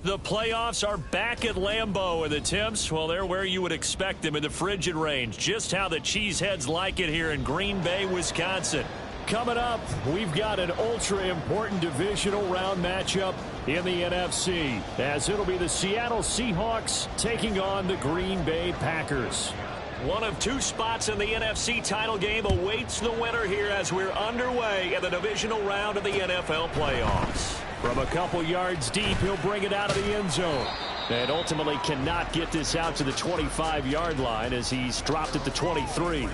The playoffs are back at Lambeau, and the temps, well, they're where you would expect them in the frigid range. Just how the Cheeseheads like it here in Green Bay, Wisconsin. Coming up, we've got an ultra-important divisional round matchup in the NFC, as it'll be the Seattle Seahawks taking on the Green Bay Packers. One of two spots in the NFC title game awaits the winner here as we're underway in the divisional round of the NFL playoffs. From a couple yards deep, he'll bring it out of the end zone. And ultimately cannot get this out to the 25-yard line as he's dropped at the 23.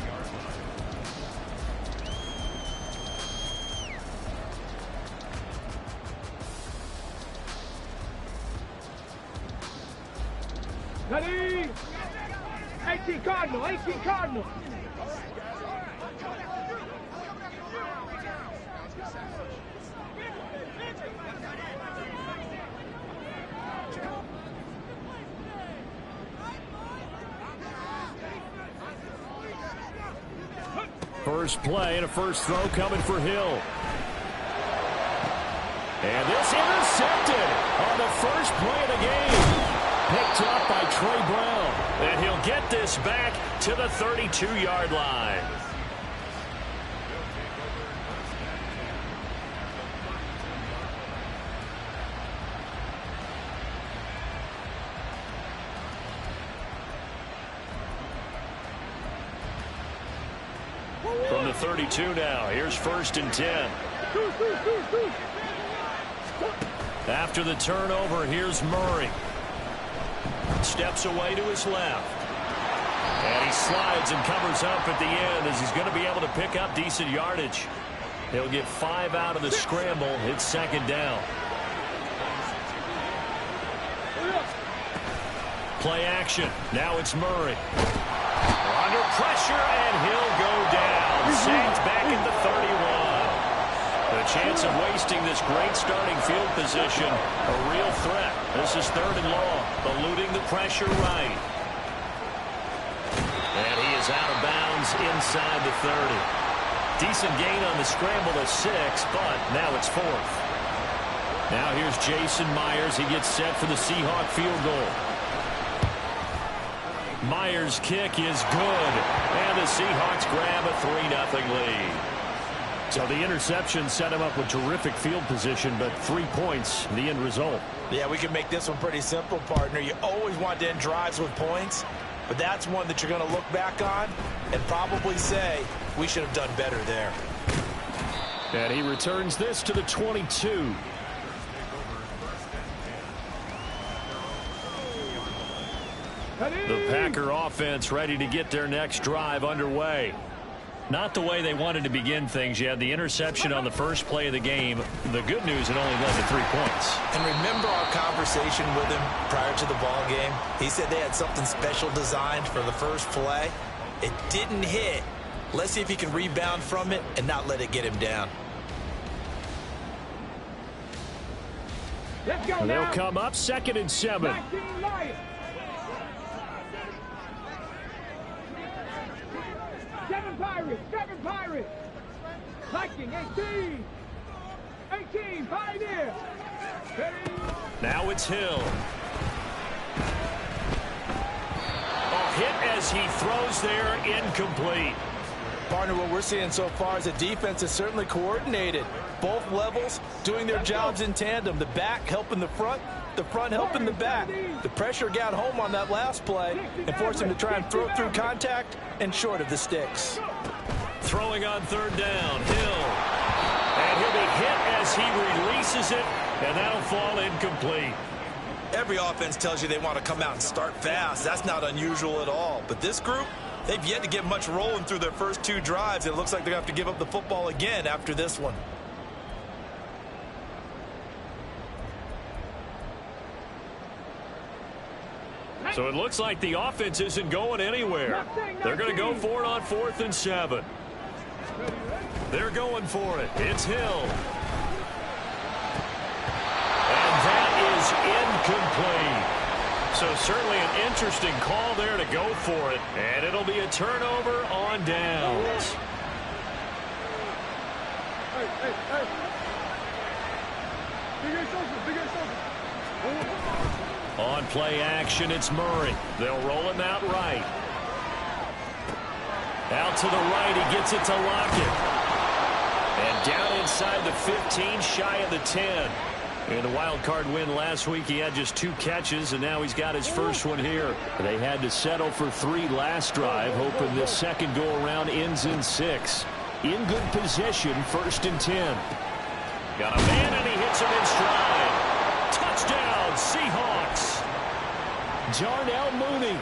Ready? 18 Cardinal, 18 Cardinal. First play and a first throw coming for Hill. And this intercepted on the first play of the game. Picked up by Trey Brown. And he'll get this back to the 32-yard line. From the 32 now, here's 1st and 10. After the turnover, here's Murray. Steps away to his left. And he slides and covers up at the end as he's going to be able to pick up decent yardage. He'll get 5 out of the scramble. It's 2nd down. Play action. Now it's Murray. Under pressure, and he'll go down. Sacked back at the 31. The chance of wasting this great starting field position, a real threat. This is 3rd and long, eluding the pressure right. And he is out of bounds inside the 30. Decent gain on the scramble to 6, but now it's 4th. Now here's Jason Myers. He gets set for the Seahawk field goal. Myers' kick is good, and the Seahawks grab a 3-0 lead. So the interception set him up with terrific field position, but 3 points, the end result. Yeah, we can make this one pretty simple, partner. You always want to end drives with points, but that's one that you're going to look back on and probably say, we should have done better there. And he returns this to the 22. The Packer offense ready to get their next drive underway. Not the way they wanted to begin things. You had the interception on the first play of the game. The good news, it only led to 3 points. And remember our conversation with him prior to the ball game? He said they had something special designed for the first play. It didn't hit. Let's see if he can rebound from it and not let it get him down. Let's go They'll now. come up 2nd and 7. 19 Lions. 7 Pirates, 7 Pirates. Viking, 18. 18, Pioneer. Now it's Hill. A hit as he throws there, incomplete. Partner, what we're seeing so far is the defense is certainly coordinated. Both levels doing their jobs in tandem. The back helping the front helping the back. The pressure got home on that last play and forced him to try and throw through contact and short of the sticks. Throwing on 3rd down, Hill. And he'll be hit as he releases it, and that'll fall incomplete. Every offense tells you they want to come out and start fast. That's not unusual at all. But this group, they've yet to get much rolling through their first 2 drives. It looks like they're going to have to give up the football again after this one. So it looks like the offense isn't going anywhere. They're going to go for it on 4th and 7. They're going for it. It's Hill. And that is incomplete. So certainly an interesting call there to go for it. And it'll be a turnover on downs. Hey. Big A social. On play action, it's Murray. They'll roll him out right. Out to the right, he gets it to Lockett. And down inside the 15, shy of the 10. In the wild card win last week, he had just 2 catches, and now he's got his first one here. They had to settle for 3 last drive, hoping this second go-around ends in 6. In good position, 1st and 10. Got a man, and he hits him in stride. Touchdown, Seahawks. Darnell Mooney.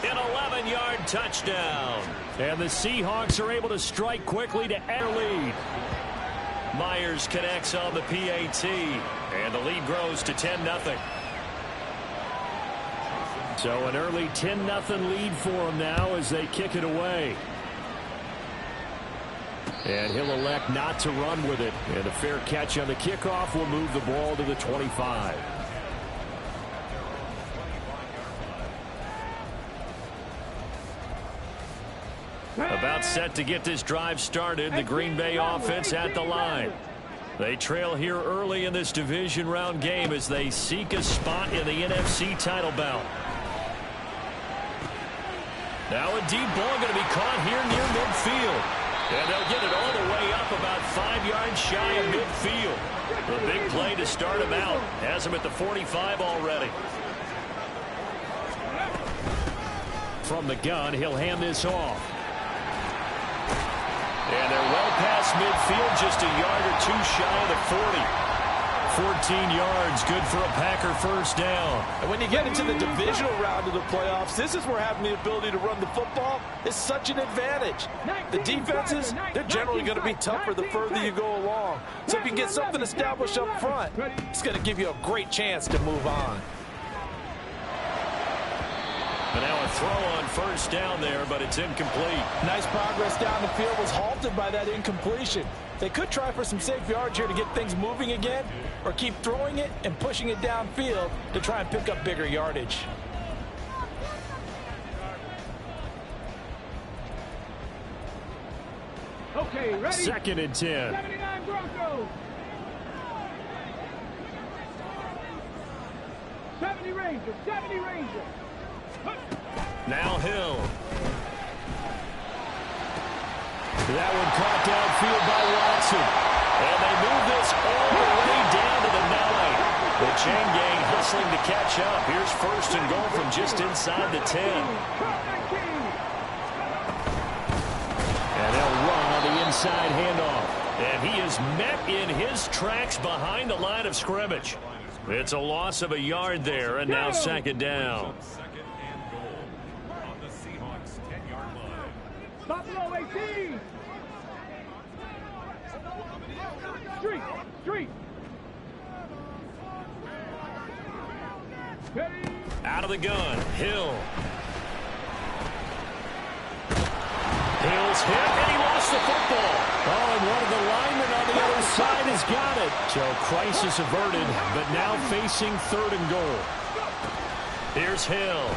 An 11-yard touchdown. And the Seahawks are able to strike quickly to add a lead. Myers connects on the PAT. And the lead grows to 10-0. So an early 10-0 lead for them now as they kick it away. And he'll elect not to run with it. And a fair catch on the kickoff will move the ball to the 25. About set to get this drive started. The Green Bay offense at the line. They trail here early in this division round game as they seek a spot in the NFC title bout. Now a deep ball going to be caught here near midfield. And they'll get it all the way up about 5 yards shy of midfield. The big play to start him out. Has him at the 45 already. From the gun, he'll hand this off. And they're well past midfield, just a yard or 2 shy of the 40. 14 yards, good for a Packer first down. And when you get into the divisional round of the playoffs, this is where having the ability to run the football is such an advantage. The defenses, they're generally going to be tougher the further you go along. So if you can get something established up front, it's going to give you a great chance to move on. And now a throw on first down there, but it's incomplete. Nice progress down the field was halted by that incompletion. They could try for some safe yards here to get things moving again, or keep throwing it and pushing it downfield to try and pick up bigger yardage. Okay, ready? 2nd and 10. 79 Broncos. 70 Rangers. 70 Rangers. Now Hill. That one caught downfield by Watson. And they move this all the way down to the 9. The chain gang hustling to catch up. Here's 1st and goal from just inside the 10. And they'll run on the inside handoff. And he is met in his tracks behind the line of scrimmage. It's a loss of a yard there, and now 2nd down. Buffalo 18. Street. Out of the gun, Hill. Hill's hit, and he lost the football. Oh, and one of the linemen on the other side has got it. So crisis averted, but now facing 3rd and goal. Here's Hill.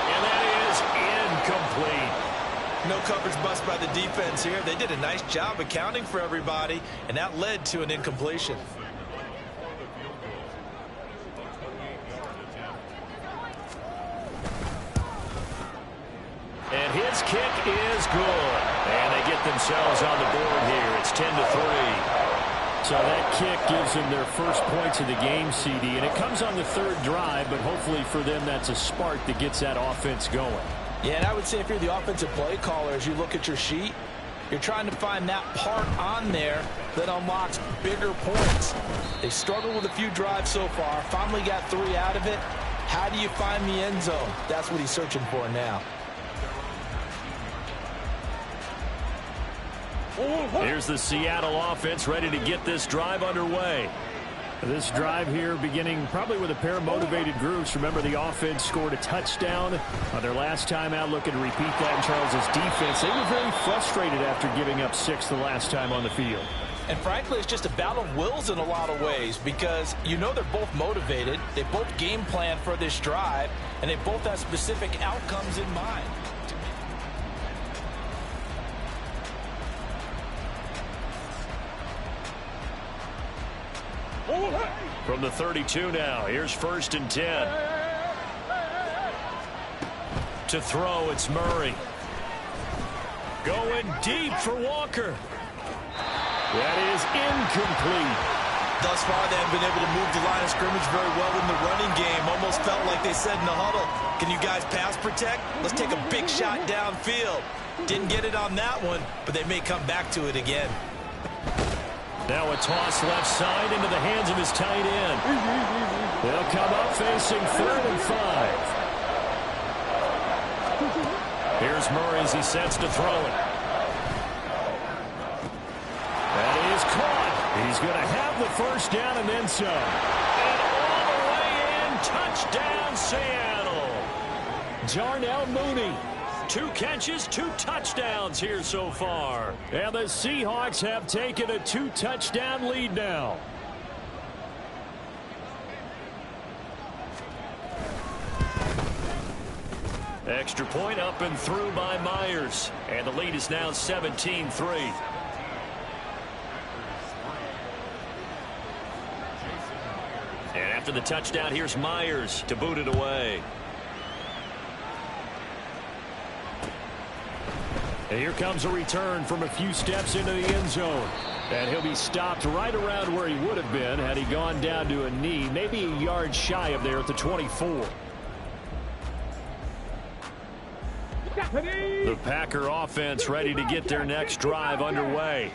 And that is incomplete. No coverage bust by the defense here. They did a nice job accounting for everybody, and that led to an incompletion. And his kick is good. And they get themselves on the board here. It's 10-3. So that kick gives them their first points of the game, CD. And it comes on the 3rd drive, but hopefully for them that's a spark that gets that offense going. Yeah, and I would say if you're the offensive play caller, as you look at your sheet, you're trying to find that part on there that unlocks bigger points. They struggled with a few drives so far, finally got 3 out of it. How do you find the end zone? That's what he's searching for now. Here's the Seattle offense ready to get this drive underway. This drive here beginning probably with a pair of motivated groups. Remember, the offense scored a touchdown on their last time out, looking to repeat that in Charles's defense. They were very frustrated after giving up 6 the last time on the field. And frankly, it's just a battle of wills in a lot of ways, because you know they're both motivated, they both game plan for this drive, and they both have specific outcomes in mind. From the 32 now, here's 1st and 10. To throw, it's Murray. Going deep for Walker. That is incomplete. Thus far, they haven't been able to move the line of scrimmage very well in the running game. Almost felt like they said in the huddle, can you guys pass protect? Let's take a big shot downfield. Didn't get it on that one, but they may come back to it again. Now a toss left side into the hands of his tight end. They'll come up facing 3rd and 5. Here's Murray as he sets to throw it. That is caught. He's going to have the 1st down and then some. And all the way in, touchdown Seattle. Darnell Mooney. 2 catches, 2 touchdowns here so far. And the Seahawks have taken a 2-touchdown lead now. Extra point up and through by Myers. And the lead is now 17-3. And after the touchdown, here's Myers to boot it away. And here comes a return from a few steps into the end zone. And he'll be stopped right around where he would have been had he gone down to a knee, maybe a yard shy of there at the 24. The Packer offense ready to get their next drive underway.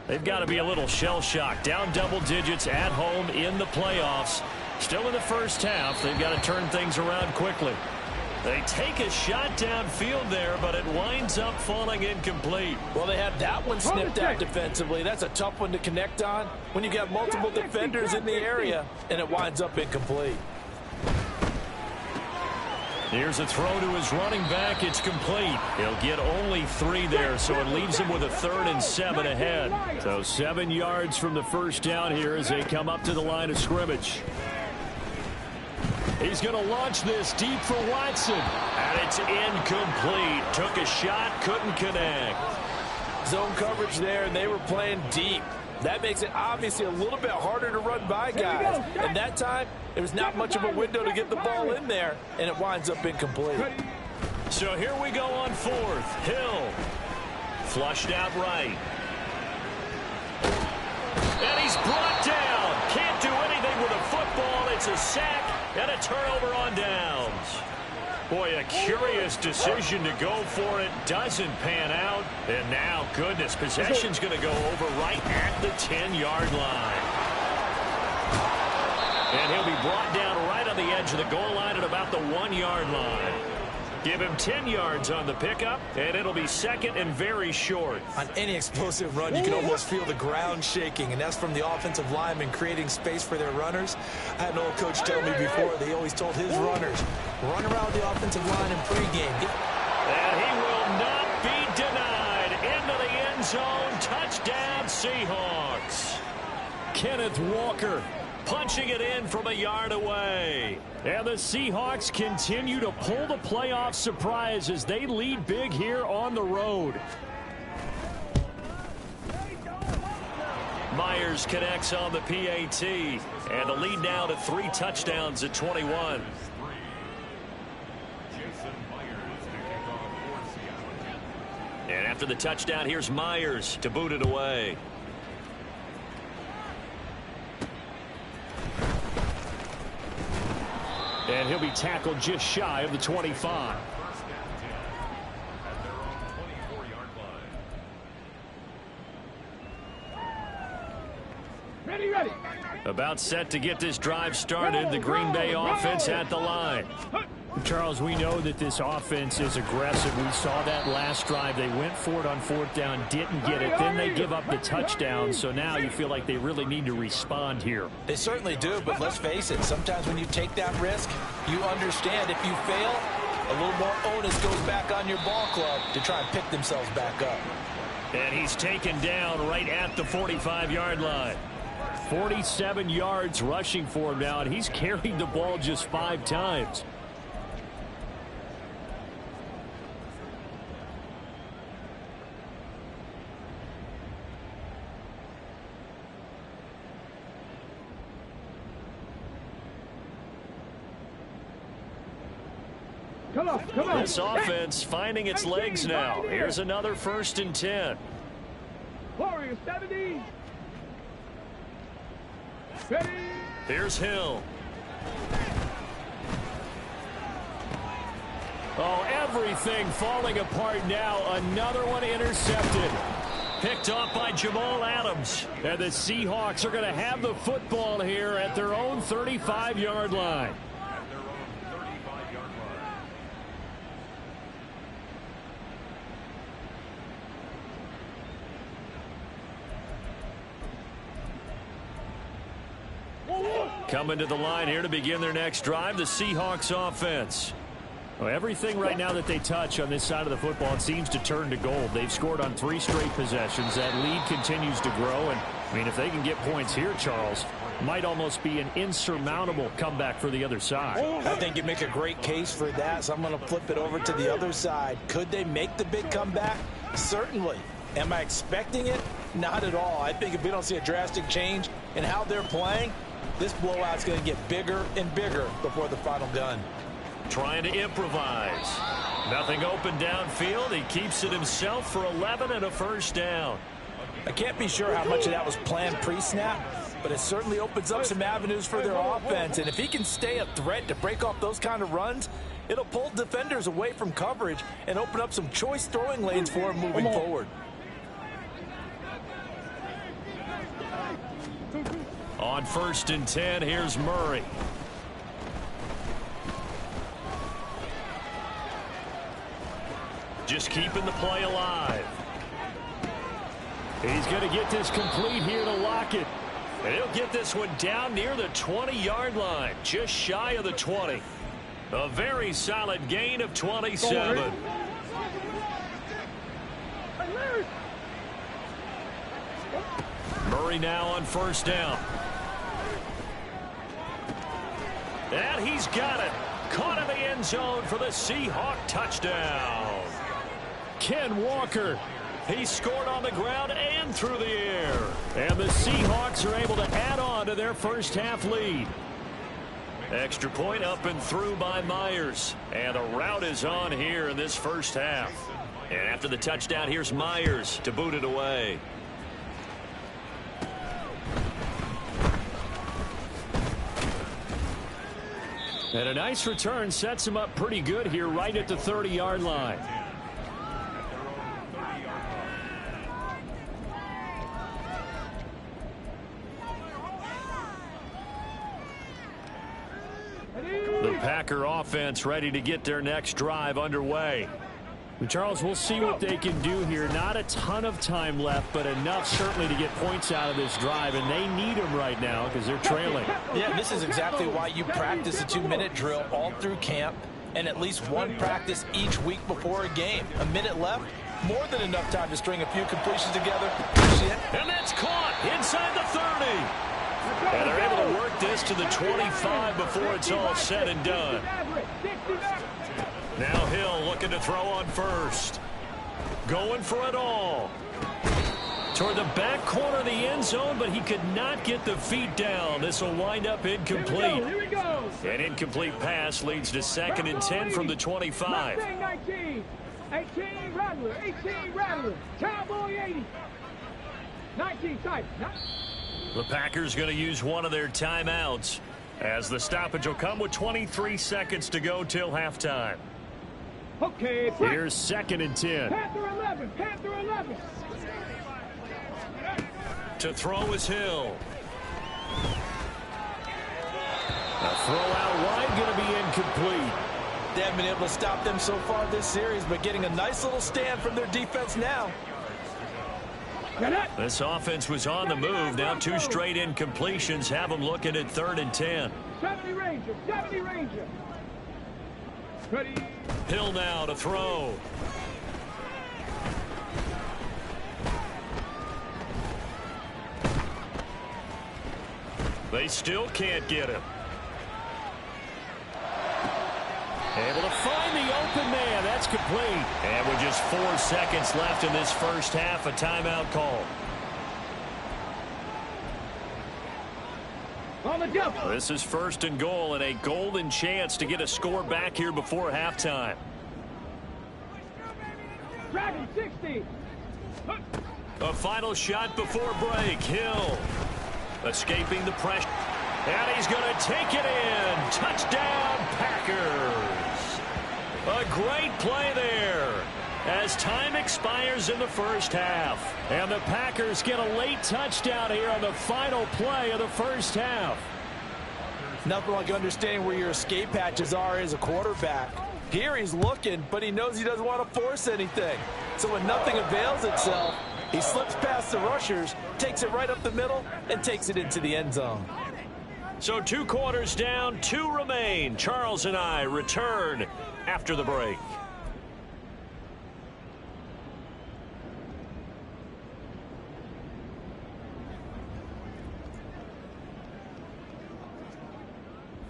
They've got to be a little shell-shocked. Down double digits at home in the playoffs. Still in the first half. They've got to turn things around quickly. They take a shot downfield there, but it winds up falling incomplete. Well, they had that one snipped out defensively. That's a tough one to connect on when you got multiple defenders in the area, and it winds up incomplete. Here's a throw to his running back. It's complete. He'll get only 3 there, so it leaves him with a 3rd and 7 ahead. So 7 yards from the 1st down here as they come up to the line of scrimmage. He's going to launch this deep for Watson. And it's incomplete. Took a shot, couldn't connect. Zone coverage there, and they were playing deep. That makes it obviously a little bit harder to run by guys. And that time, there was not much of a window to get the ball in there, and it winds up incomplete. So here we go on 4th. Hill. Flushed out right. And he's brought down. Can't do anything with a football. It's a sack and a turnover on downs. Boy, a curious decision to go for it. Doesn't pan out. And now, goodness, possession's going to go over right at the 10-yard line. And he'll be brought down right on the edge of the goal line at about the 1-yard line. Give him 10 yards on the pickup, and it'll be 2nd and very short. On any explosive run, you can almost feel the ground shaking, and that's from the offensive linemen creating space for their runners. I had an old coach tell me before, they always told his runners, run around the offensive line in pregame. And he will not be denied. Into the end zone. Touchdown, Seahawks. Kenneth Walker punching it in from a yard away. And the Seahawks continue to pull the playoff surprise as they lead big here on the road. Myers connects on the PAT. And the lead now to 3 touchdowns at 21. And after the touchdown, here's Myers to boot it away. And he'll be tackled just shy of the 25. Ready. About set to get this drive started. The Green Bay offense at the line. Charles, we know that this offense is aggressive. We saw that last drive. They went for it on 4th down, didn't get it. Then they give up the touchdown. So now you feel like they really need to respond here. They certainly do, but let's face it. Sometimes when you take that risk, you understand if you fail, a little more onus goes back on your ball club to try and pick themselves back up. And he's taken down right at the 45-yard line. 47 yards rushing for him now, and he's carried the ball just 5 times. Come on, come on. This offense finding its legs now. Here's another 1st and 10. Warriors 70. Ready. Here's Hill. Oh, everything falling apart now. Another one intercepted. Picked off by Jamal Adams. And the Seahawks are going to have the football here at their own 35-yard line. Coming to the line here to begin their next drive, the Seahawks offense. Well, everything right now that they touch on this side of the football, it seems to turn to gold. They've scored on 3 straight possessions. That lead continues to grow. And, I mean, if they can get points here, Charles, might almost be an insurmountable comeback for the other side. I think you make a great case for that, so I'm going to flip it over to the other side. Could they make the big comeback? Certainly. Am I expecting it? Not at all. I think if we don't see a drastic change in how they're playing, this blowout's going to get bigger and bigger before the final gun. Trying to improvise. Nothing open downfield. He keeps it himself for 11 and a 1st down. I can't be sure how much of that was planned pre-snap, but it certainly opens up some avenues for their offense. And if he can stay a threat to break off those kind of runs, it'll pull defenders away from coverage and open up some choice throwing lanes for him moving forward. On 1st and 10, here's Murray. Just keeping the play alive. He's going to get this complete here to Lockett. And he'll get this one down near the 20-yard line, just shy of the 20. A very solid gain of 27. Murray now on 1st down. And he's got it. Caught in the end zone for the Seahawk touchdown. Ken Walker. He scored on the ground and through the air. And the Seahawks are able to add on to their first half lead. Extra point up and through by Myers. And the route is on here in this first half. And after the touchdown, here's Myers to boot it away. And a nice return sets him up pretty good here right at the 30-yard line. The Packer offense ready to get their next drive underway. Charles, we'll see what they can do here. Not a ton of time left, but enough certainly to get points out of this drive, and they need them right now because they're trailing. Yeah, this is exactly why you practice a 2-minute drill all through camp and at least one practice each week before a game. A minute left, more than enough time to string a few completions together. And that's caught inside the 30. And they're able to work this to the 25 before it's all said and done. Now Hill looking to throw on 1st. Going for it all. Toward the back corner of the end zone, but he could not get the feet down. This will wind up incomplete. Here we go. An incomplete pass leads to 2nd and 10 from the 25. 19, 18, Rattler, 18, Rattler, Cowboy 80. 19, tight. The Packers going to use one of their timeouts as the stoppage will come with 23 seconds to go till halftime. Okay, here's 2nd and 10. Panther 11, Panther 11. To throw is Hill. A throw out wide going to be incomplete. They haven't been able to stop them so far this series, but getting a nice little stand from their defense now. This offense was on the move. Now 2 straight incompletions have them looking at 3rd and 10. 70 Ranger, 70 Ranger. Ready. Hill now to throw. They still can't get him. Able to find the open man. That's complete. And with just 4 seconds left in this first half, a timeout call. On the double. This is 1st and goal and a golden chance to get a score back here before halftime. Dragon 60. A final shot before break. Hill escaping the pressure. And he's going to take it in. Touchdown, Packers. A great play there as time expires in the first half. And the Packers get a late touchdown here on the final play of the first half. Nothing like understanding where your escape hatches are as a quarterback. Here he's looking, but he knows he doesn't want to force anything. So when nothing avails itself, he slips past the rushers, takes it right up the middle, and takes it into the end zone. So 2 quarters down, 2 remain. Charles and I return after the break.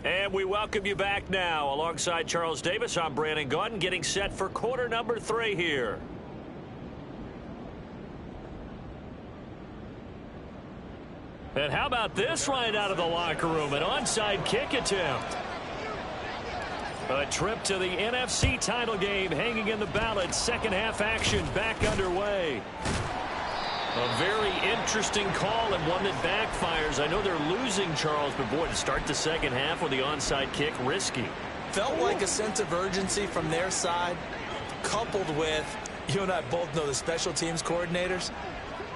And we welcome you back now. Alongside Charles Davis, I'm Brandon Gaudin, getting set for quarter number 3 here. And how about this right out of the locker room? An onside kick attempt. A trip to the NFC title game hanging in the balance. Second half action back underway. A very interesting call and one that backfires. I know they're losing, Charles, but boy, to start the second half with the onside kick, risky. Felt like a sense of urgency from their side, coupled with, you and I both know the special teams coordinators.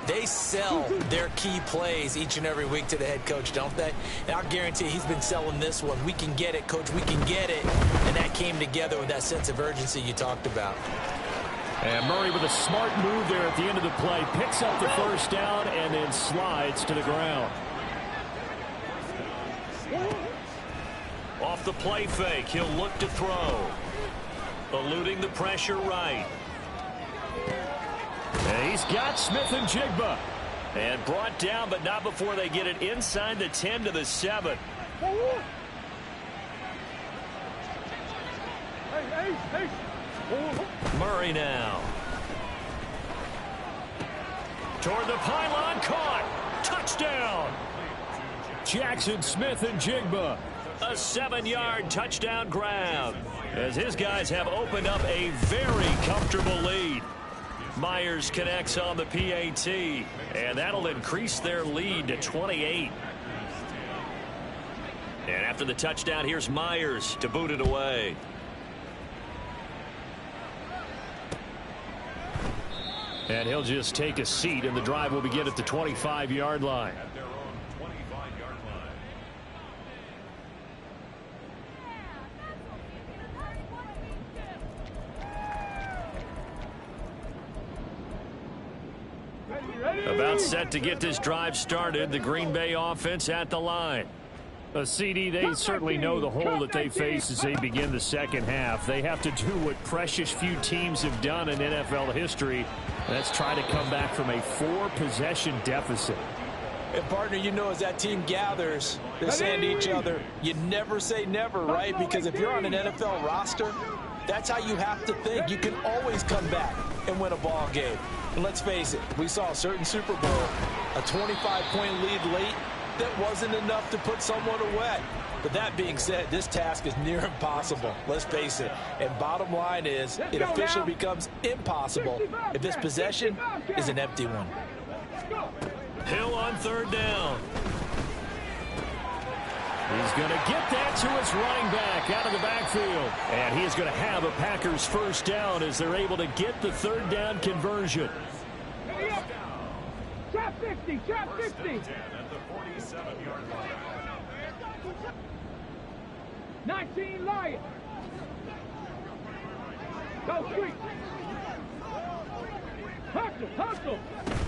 They sell their key plays each and every week to the head coach, don't they? And I'll guarantee he's been selling this one. We can get it, coach, we can get it. And that came together with that sense of urgency you talked about. And Murray with a smart move there at the end of the play. Picks up the first down and then slides to the ground. Off the play fake, he'll look to throw. Eluding the pressure right. And he's got Smith and Jigba. And brought down, but not before they get it inside the 10 to the 7. Murray now. Toward the pylon, caught. Touchdown. Jackson Smith and Jigba. A 7-yard touchdown grab as his guys have opened up a very comfortable lead. Myers connects on the PAT, and that'll increase their lead to 28. And after the touchdown, here's Myers to boot it away. And he'll just take a seat, and the drive will begin at the 25-yard line. About set to get this drive started. The Green Bay offense at the line. CD, they certainly know the hole that they face as they begin the second half. They have to do what precious few teams have done in NFL history. That's try to come back from a 4-possession deficit. And, partner, you know as that team gathers, they're saying to each other, you never say never, right? Because if you're on an NFL roster, that's how you have to think. You can always come back and win a ball game. And let's face it, we saw a certain Super Bowl, a 25-point lead late that wasn't enough to put someone away. But that being said, this task is near impossible. Let's face it. And bottom line is, it officially becomes impossible if this possession is an empty one. Hill on third down. He's going to get that to his running back out of the backfield. And he is going to have a Packers first down as they're able to get the third down conversion. Trap 50, trap 50. 19 Lions. Go street. Hustle, hustle.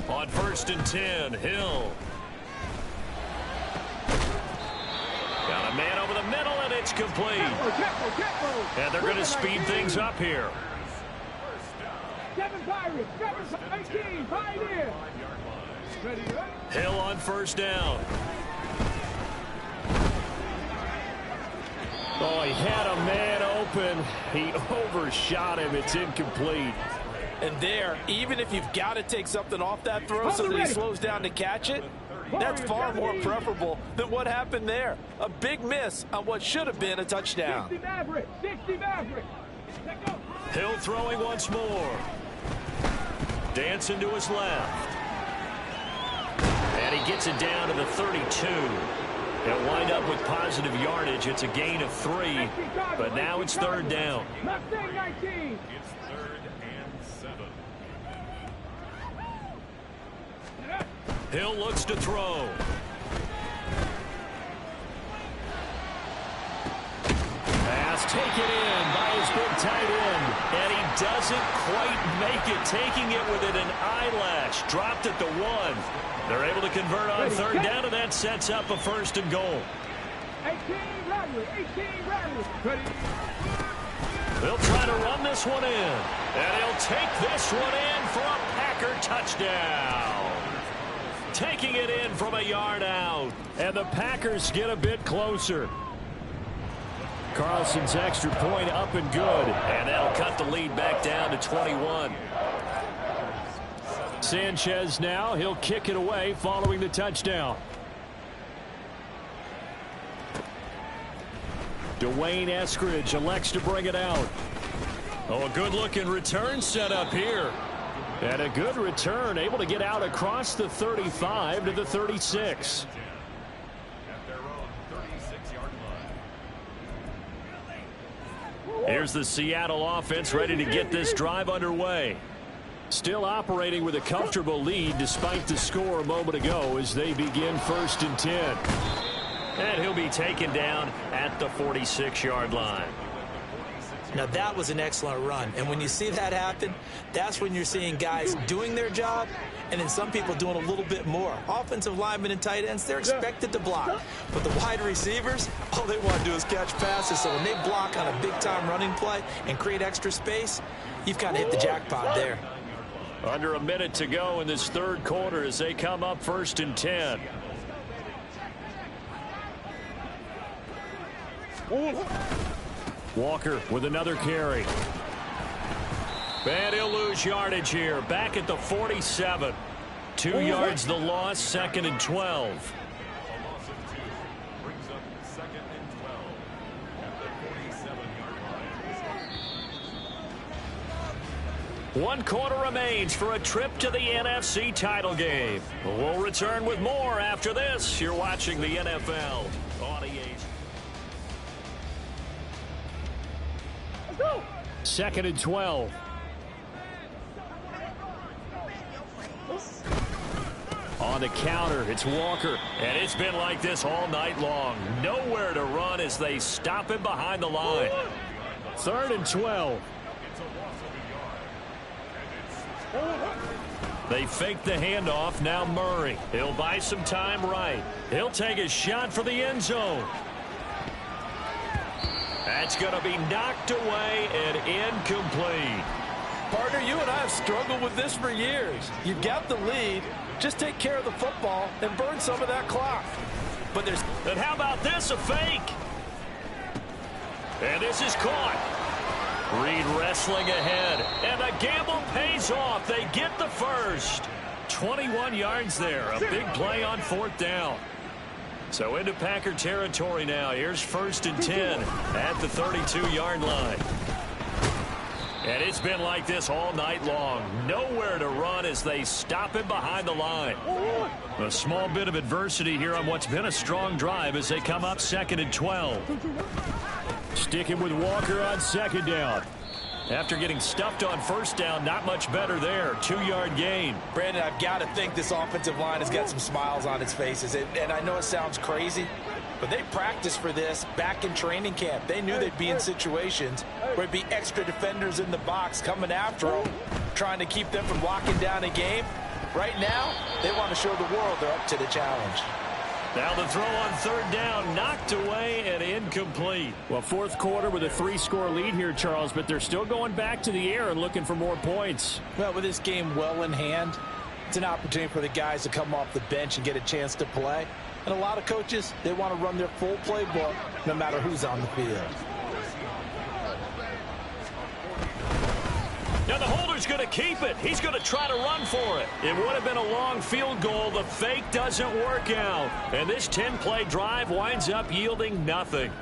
On 1st and 10, Hill. Got a man over the middle, and it's complete. And they're going to speed things up here. 7 Pirates, 18, Pioneer. Hill on first down. Oh, he had a man open. He overshot him. It's incomplete. And there, even if you've got to take something off that throw so that he slows down to catch it, That's far more preferable than what happened there. A big miss on what should have been a touchdown. 60 Maverick. 60 Maverick. Hill throwing once more. Dancing to his left. And he gets it down to the 32. They'll wind up with positive yardage. It's a gain of 3, but now it's third down. Mustang 19. It's 3rd and 7. Hill looks to throw. Pass taken in by his big tight end. And he doesn't quite make it, taking it within an eyelash. Dropped at the 1. They're able to convert on third down, and that sets up a 1st and goal. 18 Radley. 18 Radley. Ready. They'll try to run this one in. And he'll take this one in for a Packer touchdown. Taking it in from a yard out. And the Packers get a bit closer. Carlson's extra point up and good. And that'll cut the lead back down to 21. Sanchez now. He'll kick it away following the touchdown. Dwayne Eskridge elects to bring it out. Oh, a good-looking return set up here. And a good return, able to get out across the 35 to the 36. At their own 36-yard line. Here's the Seattle offense ready to get this drive underway. Still operating with a comfortable lead despite the score a moment ago as they begin 1st and 10. And he'll be taken down at the 46-yard line. Now that was an excellent run, and when you see that happen, that's when you're seeing guys doing their job and then some people doing a little bit more. Offensive linemen and tight ends, they're expected to block, but the wide receivers, all they want to do is catch passes. So when they block on a big-time running play and create extra space, you've kind of hit the jackpot there. Under a minute to go in this third quarter as they come up 1st and 10. Walker with another carry. And he'll lose yardage here. Back at the 47. 2 yards the loss, 2nd and 12. A loss of 2 brings up 2nd and 12 at the 47-yard line. 1 quarter remains for a trip to the NFC title game. We'll return with more after this. You're watching the NFL on EA. 2nd and 12. On the counter, it's Walker. And it's been like this all night long. Nowhere to run as they stop him behind the line. 3rd and 12. They fake the handoff. Now Murray. He'll buy some time right. He'll take a shot for the end zone. That's going to be knocked away and incomplete. Partner, you and I have struggled with this for years. You've got the lead. Just take care of the football and burn some of that clock. But there's... And how about this? A fake. And this is caught. Reed wrestling ahead. And the gamble pays off. They get the first. 21 yards there. A big play on 4th down. So into Packer territory now. Here's 1st and 10 at the 32-yard line. And it's been like this all night long. Nowhere to run as they stop him behind the line. A small bit of adversity here on what's been a strong drive as they come up 2nd and 12. Sticking with Walker on 2nd down. After getting stuffed on 1st down, not much better there. 2-yard gain. Brandon, I've got to think this offensive line has got some smiles on its faces. And I know it sounds crazy, but they practiced for this back in training camp. They knew they'd be in situations where it'd be extra defenders in the box coming after them, trying to keep them from locking down a game. Right now, they want to show the world they're up to the challenge. Now the throw on 3rd down, knocked away and incomplete. Well, 4th quarter with a 3-score lead here, Charles, but they're still going back to the air and looking for more points. Well, with this game well in hand, it's an opportunity for the guys to come off the bench and get a chance to play. And a lot of coaches, they want to run their full playbook no matter who's on the field. Now the holder's going to keep it. He's going to try to run for it. It would have been a long field goal. The fake doesn't work out. And this 10-play drive winds up yielding nothing.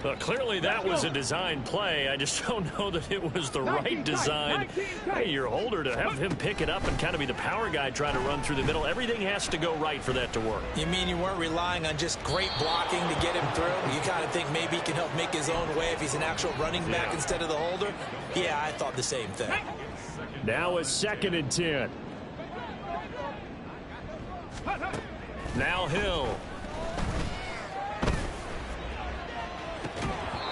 Well, clearly that was a design play. I just don't know that it was the right design. Hey, your holder, to have him pick it up and kind of be the power guy trying to run through the middle, everything has to go right for that to work. You mean you weren't relying on just great blocking to get him through? You kind of think maybe he can help make his own way if he's an actual running back instead of the holder? Yeah, I thought the same thing. Now a 2nd and 10. Now Hill.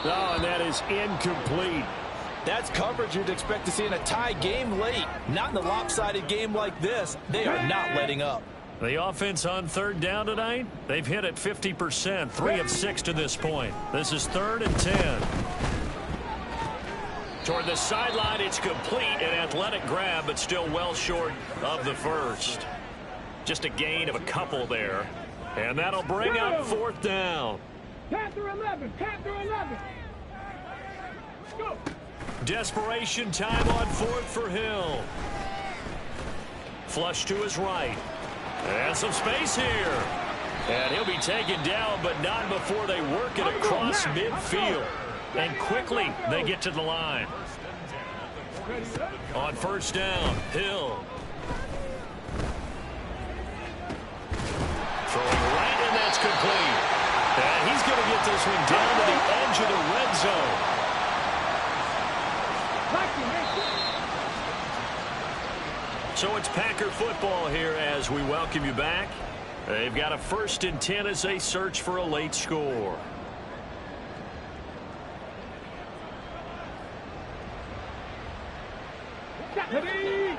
Oh, and that is incomplete. That's coverage you'd expect to see in a tie game late. Not in a lopsided game like this. They are not letting up. The offense on 3rd down tonight, they've hit it 50%, 3 of 6 to this point. This is 3rd and 10. Toward the sideline, it's complete. An athletic grab, but still well short of the first. Just a gain of a couple there. And that'll bring up 4th down. Panther 11, Panther 11. Go. Desperation time on 4th for Hill. Flush to his right. And some space here. And he'll be taken down, but not before they work it across midfield. And quickly they get to the line. On 1st down, Hill. Throwing right, and that's complete. And he's going to get this one down to the edge of the red zone. So it's Packer football here as we welcome you back. They've got a 1st and 10 as they search for a late score. Ready?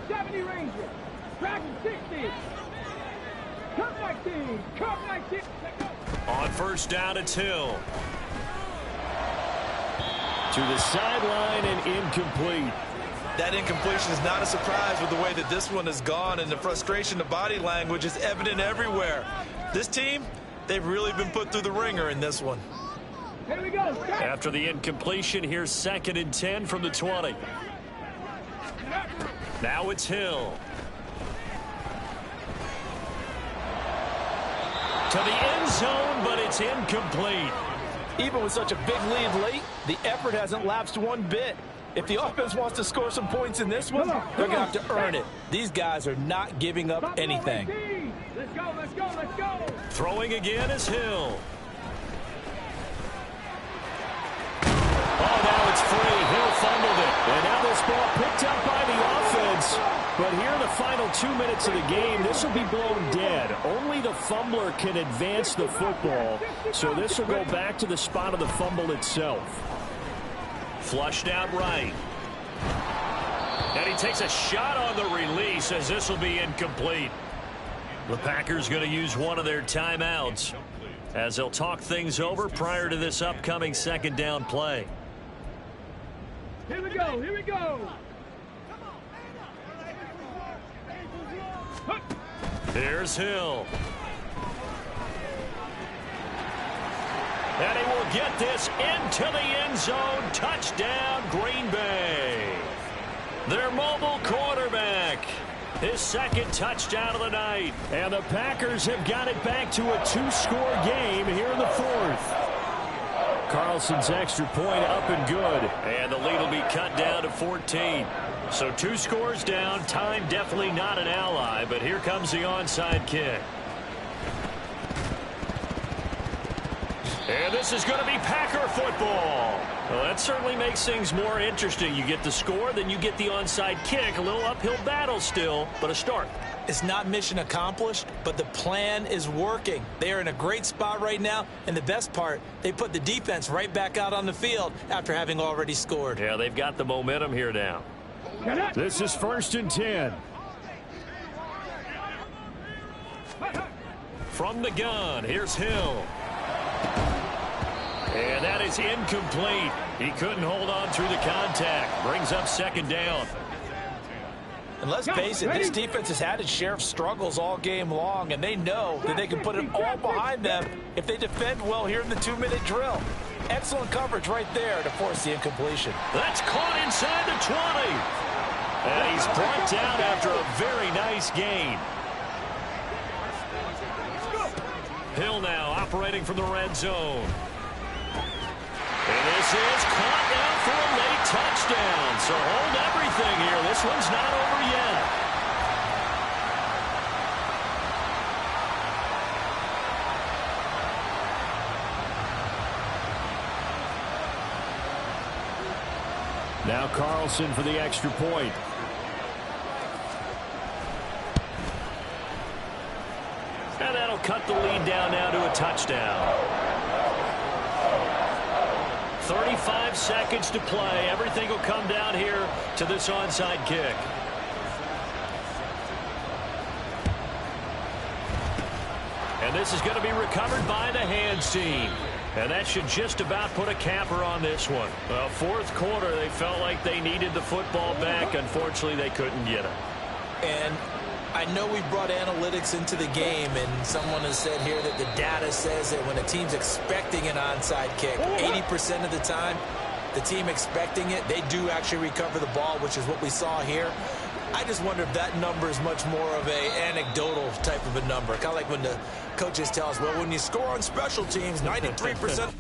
70 Ranger. Dragon 60. Come 19. Come 19. On 1st down, it's Hill. To the sideline and incomplete. That incompletion is not a surprise with the way that this one has gone, and the frustration of body language is evident everywhere. This team, they've really been put through the ringer in this one. Here we go. After the incompletion, here's 2nd and 10 from the 20. Now it's Hill. To the end zone, but it's incomplete. Even with such a big lead late, the effort hasn't lapsed one bit. If the offense wants to score some points in this one, they're going to have to earn it. These guys are not giving up anything. Let's go, let's go, let's go. Throwing again is Hill. Oh, now it's free. Hill fumbled it. And now this ball picked up by the offense. But here in the final 2 minutes of the game, this will be blown dead. Only the fumbler can advance the football. So this will go back to the spot of the fumble itself. Flushed out right. And he takes a shot on the release as this will be incomplete. The Packers going to use one of their timeouts as they'll talk things over prior to this upcoming 2nd down play. Here we go, here we go. Here's Hill. And he will get this into the end zone. Touchdown, Green Bay. Their mobile quarterback. His 2nd touchdown of the night. And the Packers have got it back to a 2-score game here in the 4th. Carlson's extra point up and good. And the lead will be cut down to 14. So 2 scores down. Time definitely not an ally, but here comes the onside kick. And this is going to be Packer football. Well, that certainly makes things more interesting. You get the score, then you get the onside kick. A little uphill battle still, but a start. It's not mission accomplished, but the plan is working. They are in a great spot right now, and the best part, they put the defense right back out on the field after having already scored. Yeah, they've got the momentum here now. This is 1st and 10. From the gun, here's Hill. And that is incomplete. He couldn't hold on through the contact. Brings up 2nd down. And let's face it, this defense has had its share of struggles all game long, and they know that they can put it all behind them if they defend well here in the 2-minute drill. Excellent coverage right there to force the incompletion. That's caught inside the 20. And he's brought down after a very nice gain. Hill now operating from the red zone. And this is caught down for a late touchdown. So hold everything here. This one's not over yet. Now Carlson for the extra point. And that'll cut the lead down now to a touchdown. 35 seconds to play. Everything will come down here to this onside kick. And this is going to be recovered by the hands team. And that should just about put a capper on this one. Well, fourth quarter, they felt like they needed the football back. Unfortunately, they couldn't get it. And I know we brought analytics into the game, and someone has said here that the data says that when a team's expecting an onside kick, 80% of the time, the team expecting it, they do actually recover the ball, which is what we saw here. I just wonder if that number is much more of a anecdotal type of a number. Kind of like when the coaches tell us, well, when you score on special teams, 93%.